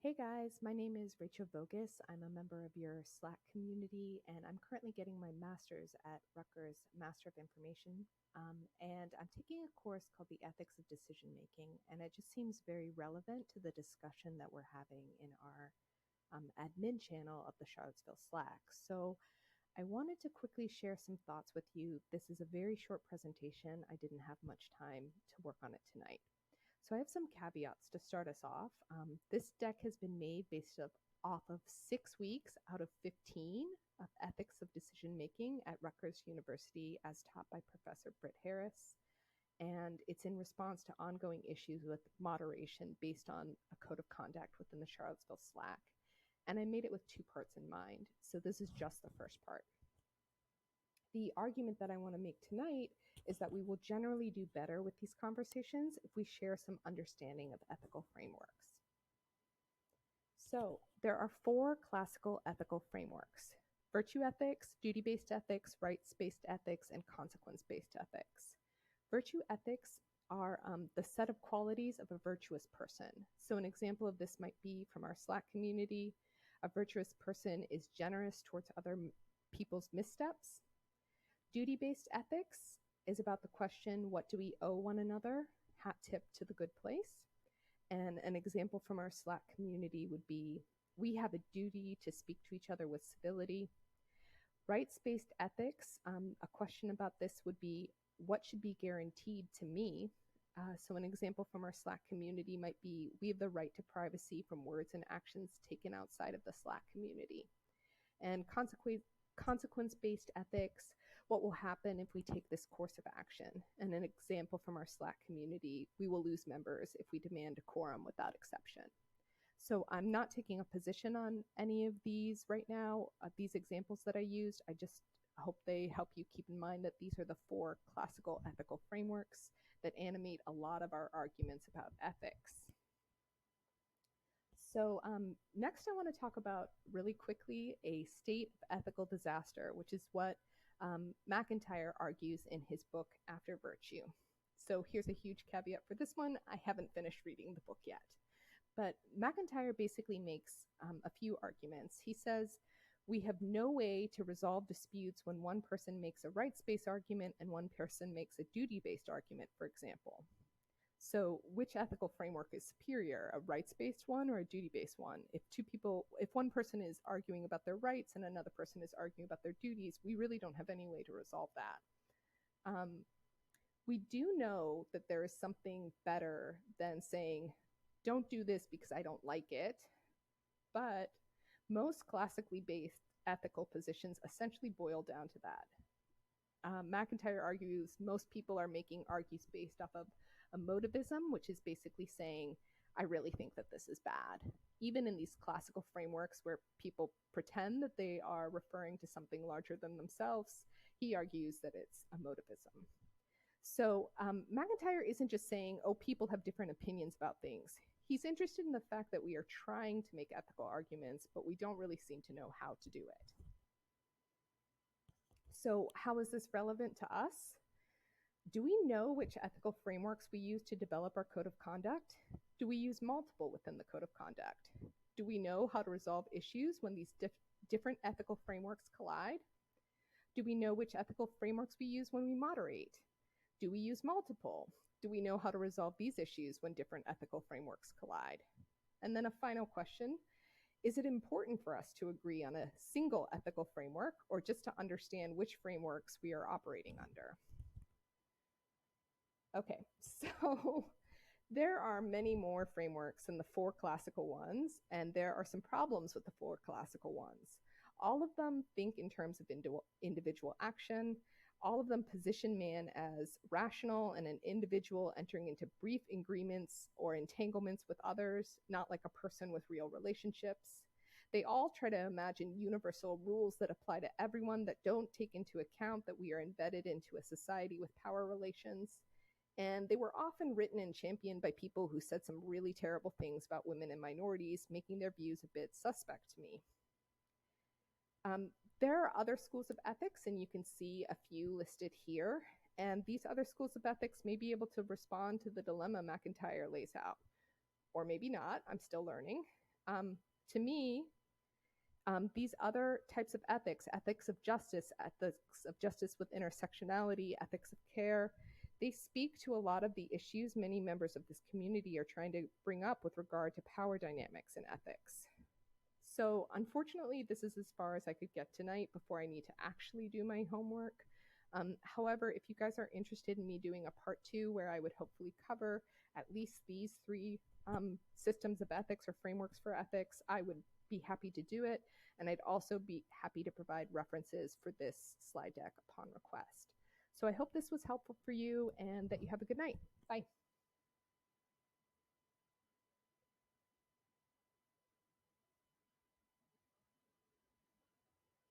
Hey guys, my name is Rachel Vogus. I'm a member of your Slack community, and I'm currently getting my master's at Rutgers Master of Information. And I'm taking a course called The Ethics of Decision Making, and it just seems very relevant to the discussion that we're having in our admin channel of the Charlottesville Slack. So I wanted to quickly share some thoughts with you. This is a very short presentation. I didn't have much time to work on it tonight. So I have some caveats to start us off. This deck has been made based off of 6 weeks out of 15 of ethics of decision making at Rutgers University as taught by Professor Britt Harris. And it's in response to ongoing issues with moderation based on a code of conduct within the Charlottesville Slack. And I made it with 2 parts in mind. So this is just the first part. The argument that I want to make tonight is that we will generally do better with these conversations if we share some understanding of ethical frameworks. So there are 4 classical ethical frameworks: virtue ethics, duty-based ethics, rights-based ethics, and consequence-based ethics. Virtue ethics are the set of qualities of a virtuous person. So an example of this might be from our Slack community. A virtuous person is generous towards other people's missteps. Duty-based ethics is about the question, what do we owe one another? Hat tip to the good place. And an example from our Slack community would be, we have a duty to speak to each other with civility. Rights-based ethics, a question about this would be, what should be guaranteed to me? So an example from our Slack community might be, we have the right to privacy from words and actions taken outside of the Slack community. And consequence-based ethics, what will happen if we take this course of action? And an example from our Slack community, we will lose members if we demand a quorum without exception. So I'm not taking a position on any of these right now. These examples that I used, I just hope they help you keep in mind that these are the 4 classical ethical frameworks that animate a lot of our arguments about ethics. So next I want to talk about really quickly a state of ethical disaster, which is what McIntyre argues in his book After Virtue. So here's a huge caveat for this one. I haven't finished reading the book yet. But McIntyre basically makes a few arguments. He says, we have no way to resolve disputes when one person makes a rights-based argument and one person makes a duty-based argument, for example. So which ethical framework is superior, a rights-based one or a duty-based one? If one person is arguing about their rights and another person is arguing about their duties, we really don't have any way to resolve that. We do know that there is something better than saying, don't do this because I don't like it. But most classically based ethical positions essentially boil down to that. McIntyre argues most people are making arguments based off of emotivism, which is basically saying, I really think that this is bad. Even in these classical frameworks where people pretend that they are referring to something larger than themselves, he argues that it's emotivism. So McIntyre isn't just saying, oh, people have different opinions about things. He's interested in the fact that we are trying to make ethical arguments, but we don't really seem to know how to do it. So how is this relevant to us? Do we know which ethical frameworks we use to develop our code of conduct? Do we use multiple within the code of conduct? Do we know how to resolve issues when these different ethical frameworks collide? Do we know which ethical frameworks we use when we moderate? Do we use multiple? Do we know how to resolve these issues when different ethical frameworks collide? And then a final question, is it important for us to agree on a single ethical framework or just to understand which frameworks we are operating under? Okay, so there are many more frameworks than the 4 classical ones, and there are some problems with the 4 classical ones. All of them think in terms of individual action. All of them position man as rational and an individual entering into brief agreements or entanglements with others, not like a person with real relationships. They all try to imagine universal rules that apply to everyone that don't take into account that we are embedded into a society with power relations. And they were often written and championed by people who said some really terrible things about women and minorities, making their views a bit suspect to me. There are other schools of ethics, and you can see a few listed here. And these other schools of ethics may be able to respond to the dilemma McIntyre lays out. Or maybe not, I'm still learning. To me, these other types of ethics, ethics of justice with intersectionality, ethics of care, they speak to a lot of the issues many members of this community are trying to bring up with regard to power dynamics and ethics. So, unfortunately, this is as far as I could get tonight before I need to actually do my homework. However, if you guys are interested in me doing a part two where I would hopefully cover at least these three systems of ethics or frameworks for ethics, I would be happy to do it. And I'd also be happy to provide references for this slide deck upon request. So I hope this was helpful for you and that you have a good night. Bye.